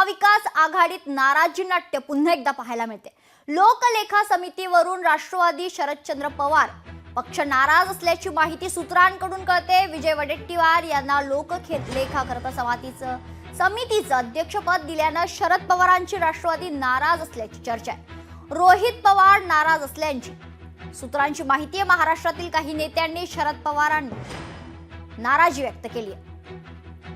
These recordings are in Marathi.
महाविकास आघाडीत नाराजी नाट्य पुन्हा एकदा पाहायला मिळते। लोकलेखा समितीवरून राष्ट्रवादी शरदचंद्र पवार पक्ष नाराज असल्याची माहिती सूत्रांकडून कळते। विजय वडेट्टीवार यांना लोकलेखा समितीचं अध्यक्षपद दिल्यानं शरद पवारांची राष्ट्रवादी नाराज असल्याची चर्चा आहे। रोहित पवार नाराज असल्याची सूत्रांची माहिती आहे। महाराष्ट्रातील काही नेत्यांनी शरद पवारांनी नाराजी व्यक्त केली आहे।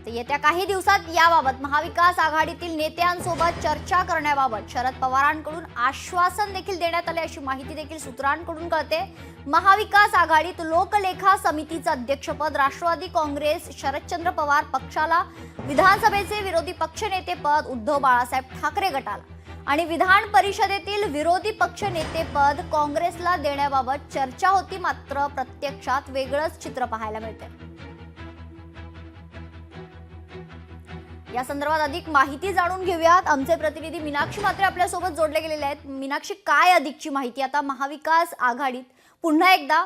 येत्या काही दिवसात याबाबत महाविकास आघाडीतील नेत्यांसोबत चर्चा करण्याबाबत शरद पवारांकडून आश्वासन देखील देण्यात आले अशी माहिती देखील सूत्रांकडून कळते। महाविकास आघाडीत लोकलेखा समितीचं अध्यक्षपद राष्ट्रवादी काँग्रेस शरदचंद्र पवार पक्षाला, विधानसभेचे विरोधी पक्षनेतेपद उद्धव बाळासाहेब ठाकरे गटाला आणि विधान परिषदेतील विरोधी पक्षनेतेपद काँग्रेसला देण्याबाबत चर्चा होती। मात्र प्रत्यक्षात वेगळंच चित्र पाहायला मिळते। या संदर्भात अधिक माहिती जाणून घेऊयात। आमचे प्रतिनिधी मीनाक्षी म्हात्रे आपल्या सोबत जोडले गेलेले आहेत। मीनाक्षी, काय अधिकची माहिती? आता महाविकास आघाडीत पुन्हा एकदा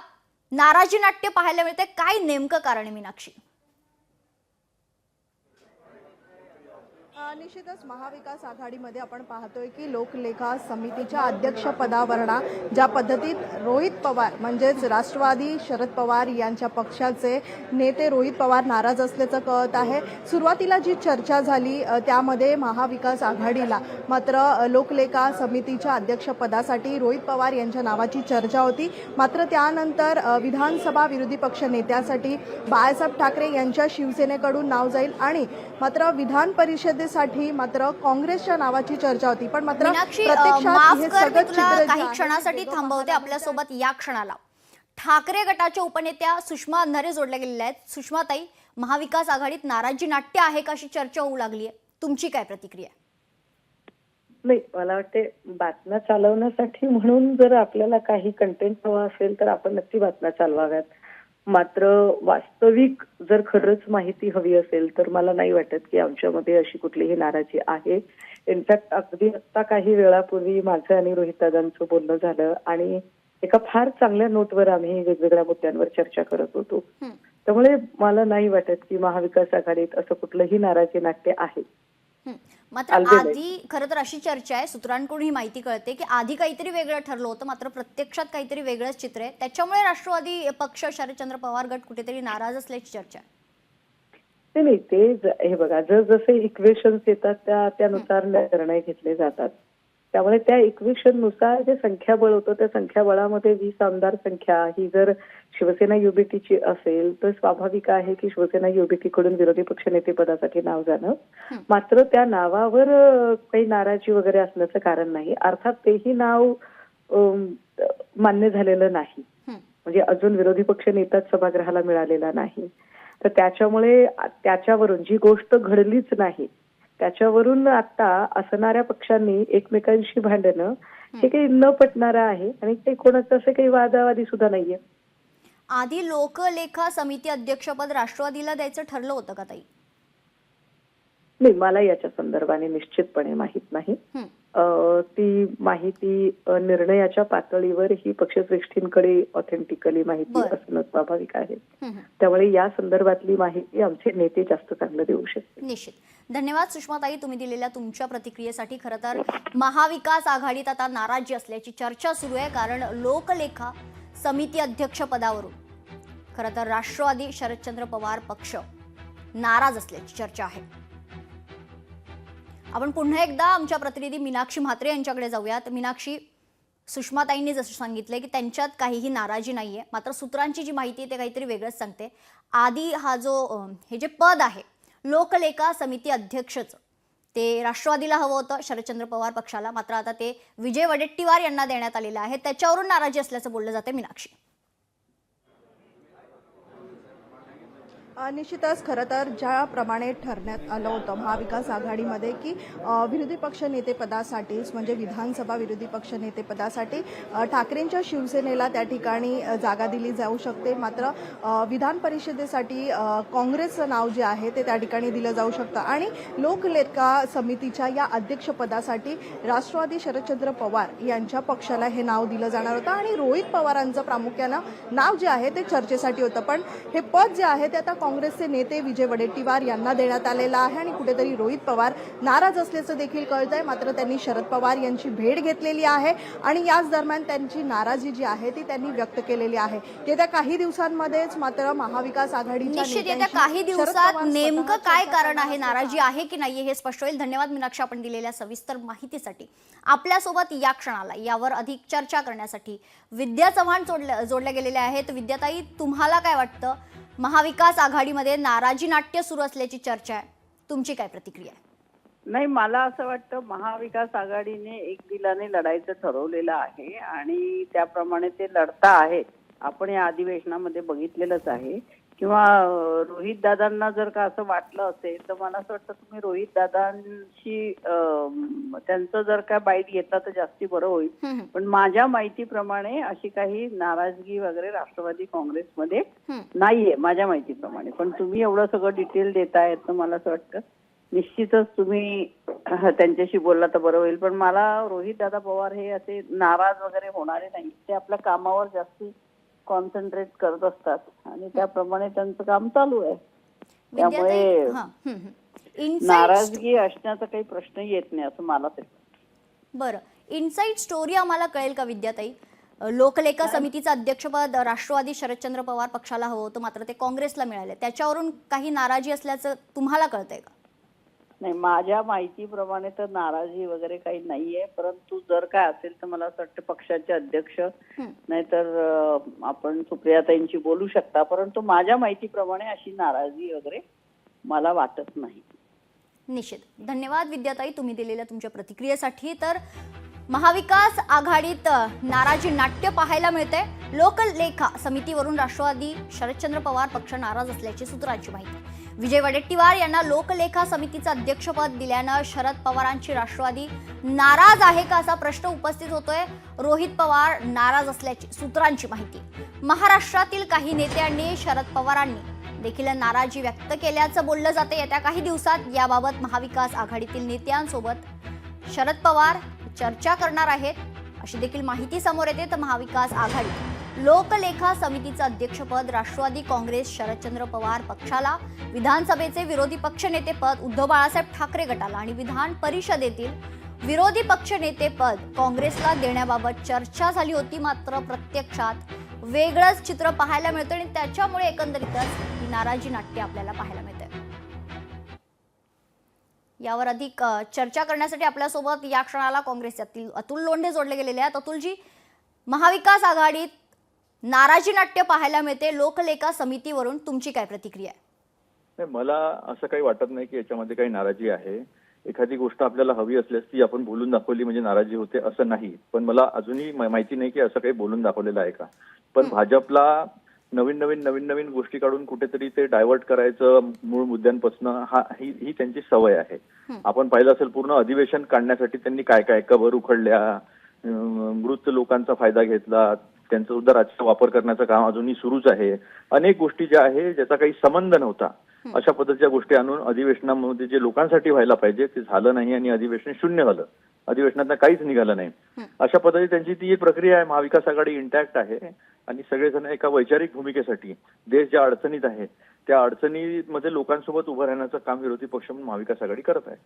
नाराजी नाट्य पाहायला मिळते, काय नेमकं कारण आहे मीनाक्षी? निश्चितच महाविकास आघाडीमध्ये आपण पाहतोय की लोकलेखा समितीच्या अध्यक्षपदावरना ज्या पद्धतीत रोहित पवार म्हणजेच राष्ट्रवादी शरद पवार यांच्या पक्षाचे नेते रोहित पवार नाराज असल्याचं कळत आहे। सुरुवातीला जी चर्चा झाली त्यामध्ये महाविकास आघाडीला मात्र लोकलेखा समितीच्या अध्यक्षपदासाठी रोहित पवार यांच्या नावाची चर्चा होती। मात्र त्यानंतर विधानसभा विरोधी पक्ष नेत्यासाठी बाळासाहेब ठाकरे यांच्या शिवसेनेकडून नाव जाईल आणि मात्र विधान परिषदेसाठी मात्र काँग्रेसच्या नावाची चर्चा होती। पण मात्र प्रत्यक्षात हे सगळं चित्र काही क्षणासाठी थांबवते आपल्या सोबत या क्षणाला ठाकरे गटाच्या उपनेत्या सुषमा अंधारे जोडल्या गेलेल्या आहेत। सुषमा ताई, महाविकास आघाडीत नाराजी नाट्य आहे का अशी चर्चा होऊ लागली आहे, तुमची काय प्रतिक्रिया? नाही, मला वाटते बातम्या चालवण्यासाठी म्हणून जर आपल्याला काही कंटेंट हवा असेल तर आपण नक्की बातम्या चालवाव्यात। मात्र वास्तविक जर खरंच माहिती हवी असेल तर मला नाही वाटत की आमच्यामध्ये अशी कुठलीही नाराजी आहे। इनफॅक्ट अगदी आता काही वेळापूर्वी माझं आणि रोहित दादांचं बोलणं झालं आणि एका फार चांगल्या नोटवर आम्ही वेगवेगळ्या मुद्द्यांवर चर्चा करत होतो। त्यामुळे मला नाही वाटत की महाविकास आघाडीत असं कुठलंही नाराजी नाट्य आहे। मात्र आधी खरं तर अशी चर्चा आहे, सूत्रांकडून ही माहिती कळते की आधी काहीतरी वेगळं ठरलं होतं, मात्र प्रत्यक्षात काहीतरी वेगळंच चित्र आहे। त्याच्यामुळे राष्ट्रवादी पक्ष शरदचंद्र पवार गट कुठेतरी नाराज असल्याची चर्चा आहे। नाही, ते हे बघा, जसे इक्वेशन्स येतात त्यानुसार निर्णय घेतले जातात। त्यामुळे त्या इक्वेशन नुसार जे संख्याबळ होतं त्या संख्याबळामध्ये 20 आमदार संख्या ही जर शिवसेना युबीटीची असेल तर स्वाभाविक आहे की शिवसेना युबीटी कडून विरोधी पक्षनेते पदासाठी नाव जाणं। मात्र त्या नावावर काही नाराजी वगैरे असण्याचं कारण नाही। अर्थात तेही नाव मान्य झालेलं नाही, म्हणजे अजून विरोधी पक्ष नेताच सभागृहाला मिळालेला नाही। तर त्याच्यामुळे त्याच्यावरून जी गोष्ट घडलीच नाही त्याच्यावरून आता असणाऱ्या पक्षांनी एकमेकांशी भांडणं हे काही न पटणारं आहे आणि ते कोणाचं असं काही वादावादी सुद्धा नाहीये। आधी लोकलेखा समिती अध्यक्षपद राष्ट्रवादीला द्यायचं ठरलं होतं का ताई? नाही, मला याच्या संदर्भाने निश्चितपणे माहित नाही। ती माहिती निर्णयाच्या पातळीवर ही पक्षश्रेष्ठींकडे ऑथेंटिकली माहिती असणं स्वाभाविक आहे। त्यामुळे या संदर्भातली माहिती आमचे नेते जास्त चांगलं देऊ शकतील। निश्चित। धन्यवाद सुषमाताई, तुम्ही दिलेल्या तुमच्या प्रतिक्रियेसाठी। खरं तर महाविकास आघाडीत आता नाराजी असल्याची चर्चा सुरू आहे, कारण लोकलेखा समिती अध्यक्ष पदावरून खरं तर राष्ट्रवादी शरदचंद्र पवार पक्ष नाराज असल्याची चर्चा आहे। आपण पुन्हा एकदा आमच्या प्रतिनिधी मीनाक्षी म्हात्रे यांच्याकडे जाऊयात। मीनाक्षी, सुषमाताईंनी जसं सांगितलंय की त्यांच्यात काहीही नाराजी नाहीये, मात्र सूत्रांची जी माहिती आहे ते काहीतरी वेगळंच सांगते। आधी हा जो हे जे पद आहे लोकलेखा समिती अध्यक्षचं ते राष्ट्रवादीला हवं होतं, शरदचंद्र पवार पक्षाला, मात्र आता ते विजय वडेट्टीवार यांना देण्यात आलेलं आहे। त्याच्यावरून नाराजी असल्याचं बोललं जाते। मीनाक्षी, निश्चितच खरं तर ज्याप्रमाणे ठरण्यात आलं होतं महाविकास आघाडीमध्ये की विरोधी पक्ष नेतेपदासाठीच म्हणजे विधानसभा विरोधी पक्ष नेतेपदासाठी ठाकरेंच्या शिवसेनेला त्या ठिकाणी जागा दिली जाऊ शकते, मात्र विधान परिषदेसाठी काँग्रेसचं नाव जे आहे ते त्या ठिकाणी दिलं जाऊ शकतं आणि लोकलेखा समितीच्या या अध्यक्षपदासाठी राष्ट्रवादी शरदचंद्र पवार यांच्या पक्षाला हे नाव दिलं जाणार होतं आणि रोहित पवारांचं प्रामुख्यानं नाव जे आहे ते चर्चेसाठी होतं। पण हे पद जे आहे ते आता काँग्रेसचे नेते विजय वडेट्टीवार यांना देण्यात आलेला आहे आणि कुठेतरी रोहित पवार नाराज असल्याचं देखील कळतंय. मात्र त्यांनी शरद पवार यांची भेट घेतलेली आहे आणि याच दरम्यान त्यांची नाराजी जी आहे ती त्यांनी व्यक्त केलेली आहे. येत्या काही दिवसांमध्येच मात्र महाविकास आघाडीच्या निश्चित येत्या नेत्यांशी काही शरद दिवसात पवार नेमकं स्वतः काय चर्चा कारण आहे, करणार नाराजी आहे की नाहीये हे स्पष्ट होईल. धन्यवाद मीनाक्षी, आपण दिलेल्या सविस्तर माहितीसाठी. आपल्यासोबत या क्षणाला यावर अधिक चर्चा करण्यासाठी विद्या चव्हाण जोडल्या गेलेल्या आहेत. विद्याताई, तुम्हाला काय वाटतं? महाविकास आघाडीमध्ये नाराजी नाट्य सुरू असल्याची चर्चा आहे, तुमची काय प्रतिक्रिया आहे? नाही, मला असं वाटतं महाविकास आघाडीने एक दिलाने लढायचं ठरवलेलं आहे आणि त्याप्रमाणे ते लढता आहेत. आपण या अधिवेशनामध्ये बघितलेलंच आहे. किंवा रोहित दादांना जर का असं वाटलं असेल तर मला असं वाटतं तुम्ही रोहित दादांशी त्यांचं जर का बाईट घेतला तर जास्ती बरं होईल. पण माझ्या माहितीप्रमाणे अशी काही नाराजगी वगैरे राष्ट्रवादी काँग्रेसमध्ये नाहीये माझ्या माहितीप्रमाणे. पण तुम्ही एवढं सगळं डिटेल देतायत तर मला असं वाटतं निश्चितच तुम्ही त्यांच्याशी बोलला तर बरं होईल. पण मला रोहित दादा पवार हे असे नाराज वगैरे होणारे नाही. ते आपल्या कामावर जास्ती कॉन्सन्ट्रेट करत असतात आणि त्याप्रमाणे त्यांचं काम चालू आहे. त्यामुळे नाराजगी असण्याचा काही प्रश्न येत नाही असं मला तरी वाटतं. बरं, इनसाइड स्टोरी आम्हाला कळेल का विद्याताई? लोकलेखा समितीचं अध्यक्षपद राष्ट्रवादी शरदचंद्र पवार पक्षाला हवं होतं, मात्र ते काँग्रेसला मिळाले. त्याच्यावरून काही नाराजी असल्याचं तुम्हाला कळतंय का? नाही, माझ्या माहितीप्रमाणे तर नाराजी वगैरे काही नाहीये. परंतु जर काय असेल तर मला असं वाटतं पक्षाचे अध्यक्ष नाहीतर आपण सुप्रियाताईंशी बोलू शकता. परंतु माझ्या माहितीप्रमाणे अशी नाराजी वगैरे मला वाटत नाही. निश्चित. धन्यवाद विद्याताई तुम्ही दिलेल्या तुमच्या प्रतिक्रियेसाठी. तर महाविकास आघाडीत नाराजी नाट्य पाहायला मिळते. लोकलेखा समितीवरून राष्ट्रवादी शरदचंद्र पवार पक्ष नाराज असल्याची सूत्रांची माहिती. विजय वडेट्टीवार यांना लोकलेखा समितीचं अध्यक्षपद दिल्यानं शरद पवारांची राष्ट्रवादी नाराज आहे का असा प्रश्न उपस्थित होतोय. रोहित पवार नाराज असल्याची सूत्रांची माहिती. महाराष्ट्रातील काही नेत्यांनी शरद पवारांनी देखील नाराजी व्यक्त केल्याचं बोललं जाते. येत्या काही दिवसात याबाबत महाविकास आघाडीतील नेत्यांसोबत शरद पवार चर्चा करणार आहेत अशी देखील माहिती समोर येते. तर महाविकास आघाडी लोकलेखा समितीचं अध्यक्षपद राष्ट्रवादी काँग्रेस शरदचंद्र पवार पक्षाला, विधानसभेचे विरोधी पक्षनेतेपद उद्धव बाळासाहेब ठाकरे गटाला आणि विधान परिषदेतील विरोधी पक्षनेतेपद काँग्रेसला देण्याबाबत चर्चा झाली होती. मात्र प्रत्यक्षात वेगळंच चित्र पाहायला मिळतं आणि त्याच्यामुळे एकंदरीतच ही नाराजी नाट्य आपल्याला पाहायला मिळते. यावर अधिक चर्चा करण्यासाठी आपल्यासोबत या क्षणाला काँग्रेसचे अतुल लोंढे जोडले गेलेले आहेत. अतुलजी, महाविकास आघाडीत नाराजी नाट्य पाहायला मिळते लोकलेखा समितीवरून, तुमची काय प्रतिक्रिया आहे? मला असं काही वाटत नाही की याच्यामध्ये काही नाराजी आहे. एखादी गोष्ट आपल्याला हवी असल्यास ती आपण बोलून दाखवली म्हणजे नाराजी होते असं नाही. पण मला अजूनही माहिती नाही की असं काही बोलून दाखवलेलं आहे का. पण भाजपला नवीन गोष्टी काढून कुठेतरी ते डायव्हर्ट करायचं मूळ मुद्द्यांपासून ही त्यांची सवय आहे. आपण पाहिलं असेल पूर्ण अधिवेशन काढण्यासाठी त्यांनी काय काय कबर उखडल्या, मृत लोकांचा फायदा घेतला, त्यांचा सुद्धा राजकीय वापर करण्याचं काम अजूनही सुरूच आहे. अनेक गोष्टी ज्या आहे ज्याचा काही संबंध नव्हता अशा पद्धतीच्या गोष्टी आणून अधिवेशनामध्ये जे लोकांसाठी व्हायला पाहिजे ते झालं नाही आणि अधिवेशन शून्य झालं. अधिवेशनात काहीच निघालं नाही. अशा पद्धतीने त्यांची ती प्रक्रिया आहे. महाविकास आघाडी इंटॅक्ट आहे आणि सगळेजण एका वैचारिक भूमिकेसाठी देश ज्या अडचणीत आहे त्या अडचणीमध्ये लोकांसोबत उभं राहण्याचं काम विरोधी पक्ष म्हणून महाविकास आघाडी करत आहे.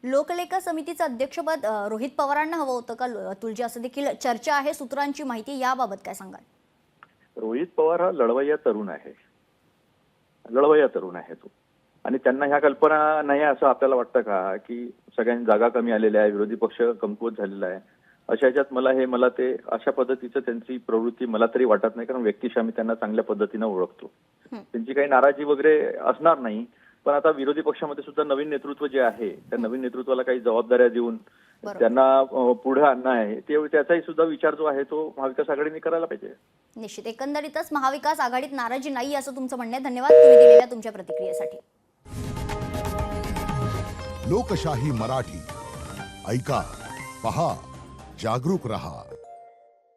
लोकलेखा समितीचं अध्यक्षपद रोहित पवारांना हवं होतं का अतुलजी, असं देखील चर्चा आहे, सूत्रांची माहिती. याबाबत काय सांगाल? रोहित पवार हा लढवय्या तरुण आहे तो. आणि त्यांना ह्या कल्पना नाही असं आपल्याला वाटतं का की सगळ्यांनी जागा कमी आलेल्या आहे, विरोधी पक्ष कमकुवत झालेला आहे. अशा ह्याच्यात मला ते अशा पद्धतीचं त्यांची प्रवृत्ती मला तरी वाटत नाही. कारण व्यक्तिशः मी त्यांना चांगल्या पद्धतीनं ओळखतो. त्यांची काही नाराजी वगैरे असणार नाही. पण आता विरोधी पक्षामध्ये सुद्धा नवीन नेतृत्व जे आहे त्या नवीन नेतृत्वाला काही जबाबदाऱ्या देऊन त्यांना पुढे आणणं आहे त्याचाही सुद्धा विचार जो आहे तो महाविकास आघाडीने करायला पाहिजे. निश्चित. एकंदरीतच महाविकास आघाडीत नाराजी नाही असं तुमचं म्हणणं आहे. धन्यवाद तुम्ही दिलेल्या तुमच्या प्रतिक्रियेसाठी. लोकशाही मराठी ऐका, पहा, जागरूक रहा.